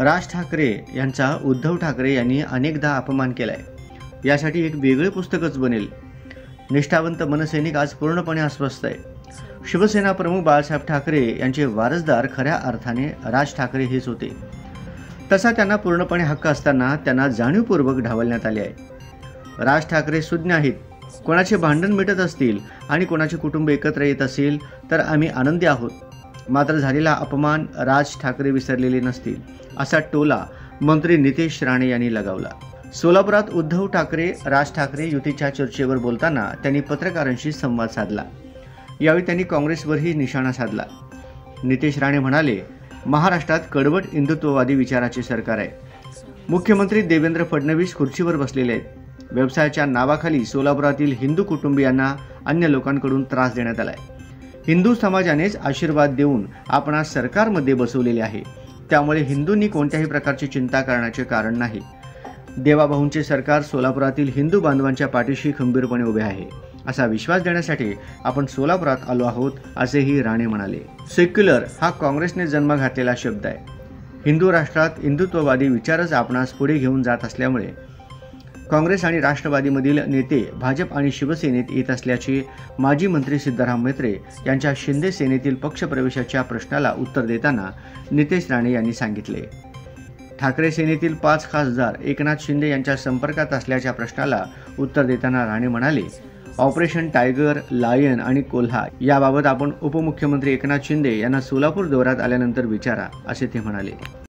राज ठाकरे यांचा उद्धव ठाकरे यांनी अनेकदा अपमान केलाय। यासाठी एक वेगळे पुस्तकच बनेल। निष्ठावंत मनसैनिक आज पूर्णपणे अस्वस्थ आहे। शिवसेना प्रमुख बाळासाहेब ठाकरे यांचे वारसदार खऱ्या अर्थाने राज ठाकरे हेच होते। तसा त्यांना पूर्णपणे हक्क असताना त्यांना जाणीवपूर्वक ढावलण्यात आले आहे। राज ठाकरे सुज्ञ आहेत। कोणाचे भांडण मिटत असतील आणि कोणाचे कुटुंब एकत्र येत असेल तर आम्ही आनंदी आहोत। मात्र झालेला अपमान राज ठाकरे विसरलेले नसतील, असा टोला मंत्री नितेश राणे यांनी लगावला। सोलापुरात उद्धव ठाकरे राज ठाकरे युतीच्या चर्चेवर बोलताना त्यांनी पत्रकारांशी संवाद साधला। यावेळी त्यांनी काँग्रेसवरही निशाणा साधला। नितेश राणे म्हणाले, महाराष्ट्रात कडवट हिंदुत्ववादी विचाराचे सरकार आहे। मुख्यमंत्री देवेंद्र फडणवीस खुर्चीवर बसलेले आहेत। व्यवसायाच्या नावाखाली सोलापुरातील हिंदू कुटुंबियांना अन्य लोकांकडून त्रास देण्यात आलाय। हिंदू समाजानेच आशीर्वाद देऊन आपणास सरकारमध्ये बसवलेले आहे। त्यामुळे हिंदूंनी कोणत्याही प्रकारची चिंता करण्याचे कारण नाही। देवाभाऊंचे सरकार सोलापुरातील हिंदू बांधवांच्या पाठीशी खंबीरपणे उभे आहे, असा विश्वास देण्यासाठी आपण सोलापुरात आलो आहोत, असेही राणे म्हणाले। सेक्युलर हा काँग्रेसने जन्म घातलेला शब्द आहे। हिंदू राष्ट्रात हिंदुत्ववादी विचारच आपणास पुढे घेऊन जात असल्यामुळे काँग्रेस आणि राष्ट्रवादीमधील नेते भाजप आणि शिवसेनेत येत असल्याचे माजी मंत्री सिद्धराम म्हेत्रे यांच्या शिंदे सेनेतील पक्षप्रवेशाच्या प्रश्नाला उत्तर देताना नितेश राणे यांनी सांगितले। ठाकरे सेनेतील 5 खासदार एकनाथ शिंदे यांच्या संपर्कात असल्याच्या प्रश्नाला उत्तर देताना राणे म्हणाले, ऑपरेशन टायगर, लायन आणि कोल्हा याबाबत आपण उपमुख्यमंत्री एकनाथ शिंदे यांना सोलापूर दौऱ्यात आल्यानंतर विचारा, असे ते म्हणाले।